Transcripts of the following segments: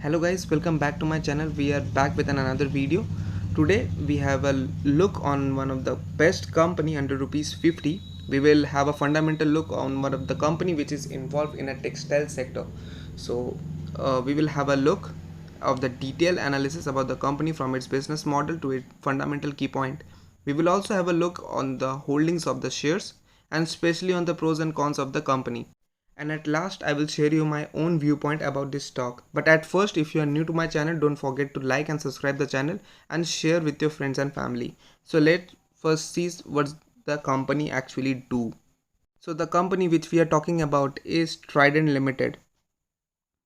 Hello guys, welcome back to my channel. We are back with another video. Today we have a look on one of the best company under rupees 50. We will have a fundamental look on one of the company which is involved in a textile sector. We will have a look of the detailed analysis about the company from its business model to its fundamental key point. We will also have a look on the holdings of the shares and especially on the pros and cons of the company. And at last I will share you my own viewpoint about this stock. But at first, if you are new to my channel, don't forget to like and subscribe the channel and share with your friends and family. So let's first see what the company actually do. So the company which we are talking about is Trident Limited.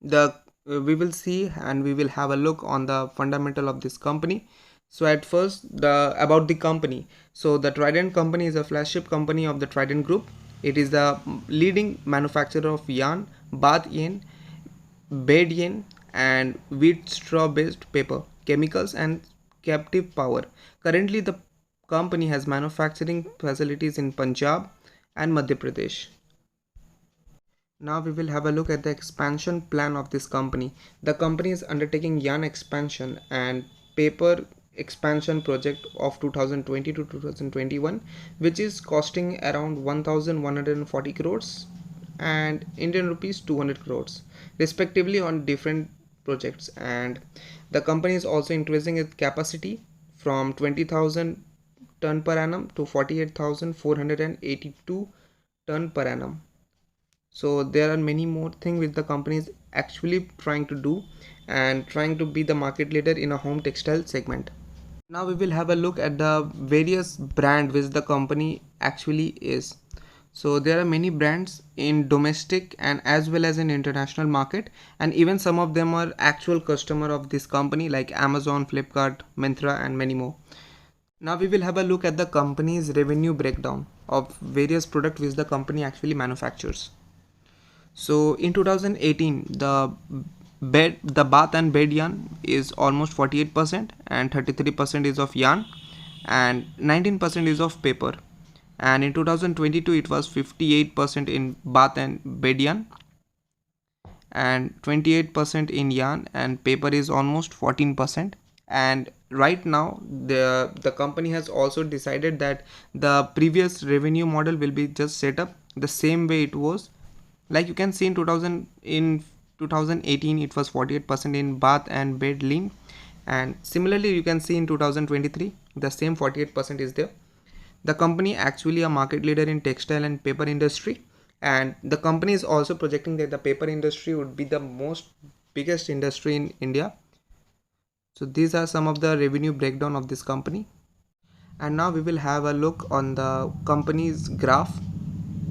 We will see and we will have a look on the fundamental of this company. So at first, the about the company. So the Trident company is a flagship company of the Trident group. It is the leading manufacturer of yarn, bath yarn, bed yarn, and wheat straw based paper, chemicals, and captive power. Currently, the company has manufacturing facilities in Punjab and Madhya Pradesh. Now we will have a look at the expansion plan of this company. The company is undertaking yarn expansion and paper expansion project of 2020 to 2021, which is costing around 1140 crores and Indian rupees 200 crores respectively on different projects. And the company is also increasing its capacity from 20,000 ton per annum to 48,482 ton per annum. So there are many more things which the company is actually trying to do and trying to be the market leader in a home textile segment. Now we will have a look at the various brand which the company actually is. So there are many brands in domestic and as well as in international market, and even some of them are actual customer of this company like Amazon, Flipkart, Myntra, and many more. Now we will have a look at the company's revenue breakdown of various products which the company actually manufactures. So in 2018, the bath and bed yarn is almost 48% and 33% is of yarn and 19% is of paper. And in 2022 it was 58% in bath and bed yarn and 28% in yarn, and paper is almost 14%. And right now the company has also decided that the previous revenue model will be just set up the same way it was. Like you can see in 2018 it was 48% in bath and bed linen, and similarly you can see in 2023 the same 48% is there. The company actually a market leader in textile and paper industry, and the company is also projecting that the paper industry would be the most biggest industry in India. So these are some of the revenue breakdown of this company. And now we will have a look on the company's graph,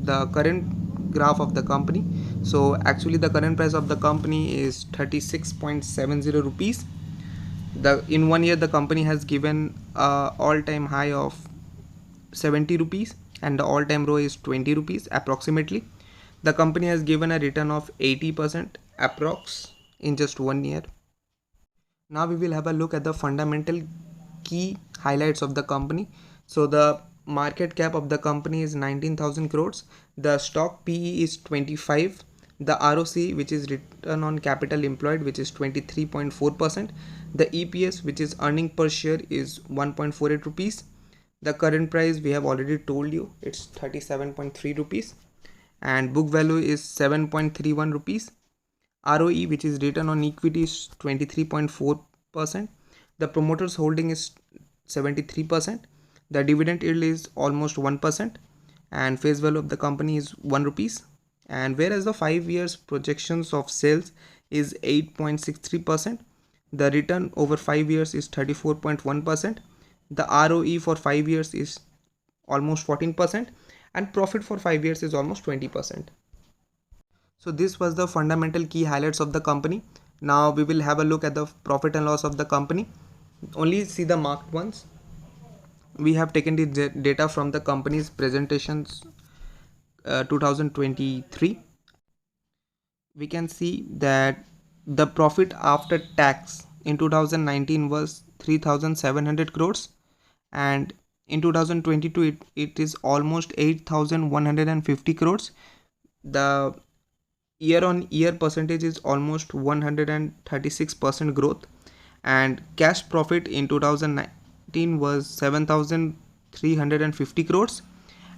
the current graph of the company. So actually the current price of the company is 36.70 rupees. In 1 year the company has given a all-time high of 70 rupees and the all-time low is 20 rupees approximately. The company has given a return of 80% approx in just 1 year. Now we will have a look at the fundamental key highlights of the company. So the market cap of the company is 19,000 crores. The stock PE is 25. The ROC, which is return on capital employed, which is 23.4%. The EPS, which is earning per share, is 1.48 rupees. The current price we have already told you, it's 37.3 rupees. And book value is 7.31 rupees. ROE, which is return on equity, is 23.4%. The promoters holding is 73%. The dividend yield is almost 1%, and face value of the company is 1 rupees. And whereas the 5 years projections of sales is 8.63%, the return over 5 years is 34.1%. The ROE for 5 years is almost 14%, and profit for 5 years is almost 20%. So this was the fundamental key highlights of the company. Now we will have a look at the profit and loss of the company. Only see the marked ones. We have taken the data from the company's presentations 2023. We can see that the profit after tax in 2019 was 3,700 crores, and in 2022 it is almost 8,150 crores. The year on year percentage is almost 136% growth, and cash profit in 2019 was 7,350 crores,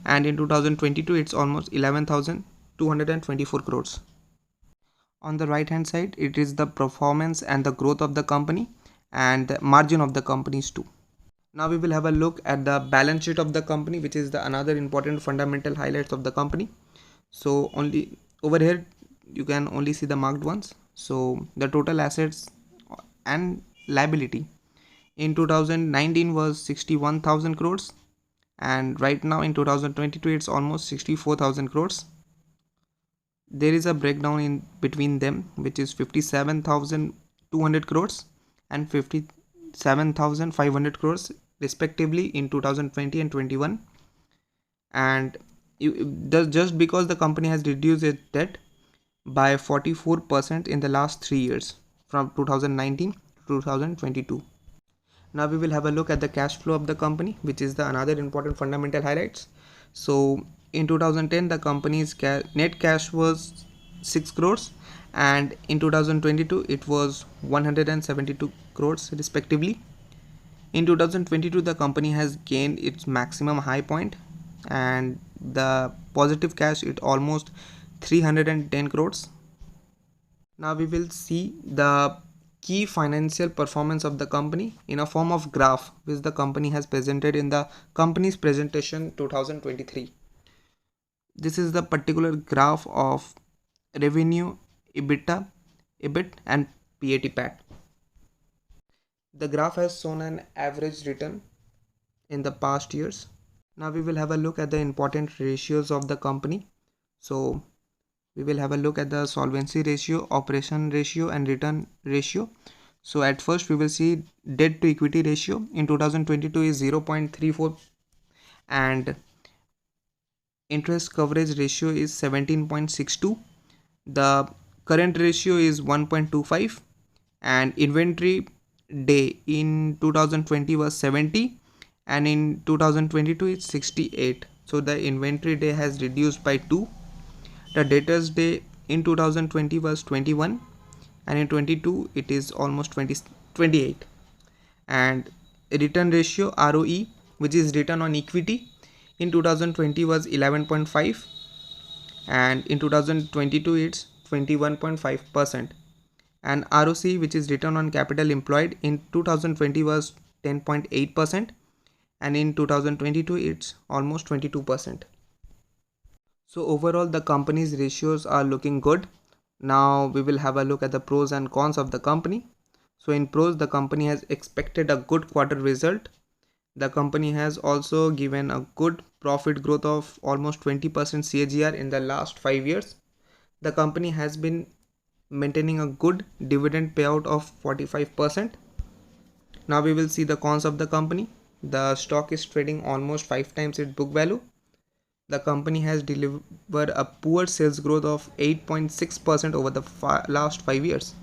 and in 2022 it's almost 11,224 crores. On the right hand side, it is the performance and the growth of the company and the margin of the companies too. Now we will have a look at the balance sheet of the company, which is the another important fundamental highlights of the company. So only over here you can only see the marked ones. So the total assets and liability in 2019 was 61,000 crores, and right now in 2022 it's almost 64,000 crores. There is a breakdown in between them, which is 57,200 crores and 57,500 crores respectively in 2020 and 21. And just because the company has reduced its debt by 44% in the last 3 years from 2019 to 2022. Now we will have a look at the cash flow of the company, which is the another important fundamental highlights. So in 2010 the company's net cash was 6 crores, and in 2022 it was 172 crores respectively. In 2022 the company has gained its maximum high point, and the positive cash it almost 310 crores. Now we will see the key financial performance of the company in a form of graph, which the company has presented in the company's presentation 2023. This is the particular graph of revenue, EBITDA, EBIT and PAT. The graph has shown an average return in the past years. Now we will have a look at the important ratios of the company. So we will have a look at the solvency ratio, operation ratio and return ratio. So at first we will see debt to equity ratio in 2022 is 0.34, and interest coverage ratio is 17.62. The current ratio is 1.25, and inventory day in 2020 was 70, and in 2022 it's 68. So the inventory day has reduced by 2. The debtors day in 2020 was 21, and in 22 it is almost 28. And return ratio ROE, which is return on equity, in 2020 was 11.5, and in 2022 it's 21.5%. And ROC, which is return on capital employed, in 2020 was 10.8%, and in 2022 it's almost 22%. So overall the company's ratios are looking good. Now we will have a look at the pros and cons of the company. So in pros, the company has expected a good quarter result. The company has also given a good profit growth of almost 20% CAGR in the last 5 years. The company has been maintaining a good dividend payout of 45%. Now we will see the cons of the company. The stock is trading almost 5 times its book value. The company has delivered a poor sales growth of 8.6% over the last 5 years.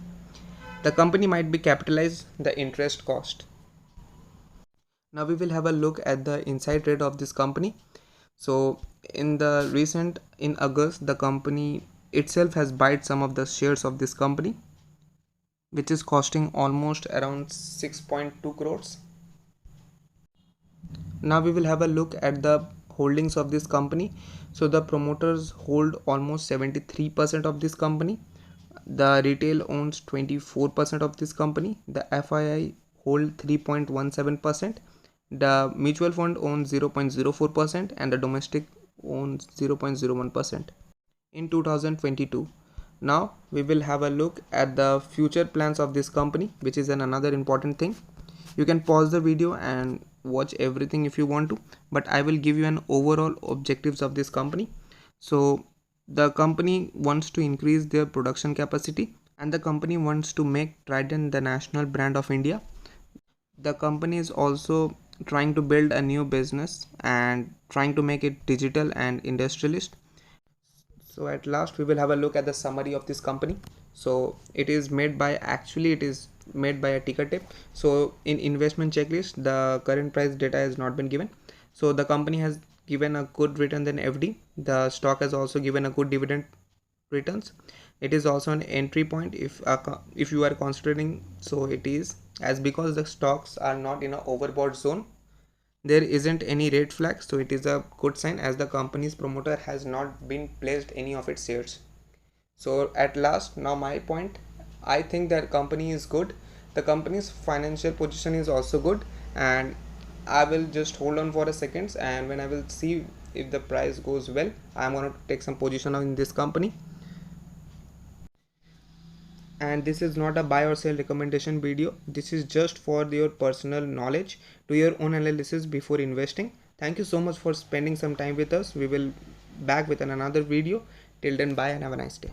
The company might be capitalized the interest cost. Now we will have a look at the inside trade of this company. So in August, the company itself has bought some of the shares of this company, which is costing almost around 6.2 crores. Now we will have a look at the holdings of this company. So the promoters hold almost 73% of this company. The retail owns 24% of this company. The FII hold 3.17%. The mutual fund owns 0.04%, and the domestic owns 0.01% in 2022. Now we will have a look at the future plans of this company, which is another important thing. You can pause the video and watch everything if you want to, but I will give you an overall objectives of this company. So the company wants to increase their production capacity, and the company wants to make Trident the national brand of India. The company is also trying to build a new business and trying to make it digital and industrialist. So at last we will have a look at the summary of this company. So it is made by a ticker tape. So in investment checklist, the current price data has not been given. So the company has given a good return than FD. The stock has also given a good dividend returns. It is also an entry point if you are considering, so it is, as because the stocks are not in a overbought zone, there isn't any red flag, so it is a good sign as the company's promoter has not been placed any of its shares. So at last, now my point, I think that company is good, the company's financial position is also good, and I will just hold on for a second, and when I will see if the price goes well, I'm going to take some position in this company. And this is not a buy or sell recommendation video, this is just for your personal knowledge, do your own analysis before investing. Thank you so much for spending some time with us. We will back with another video. Till then, bye and have a nice day.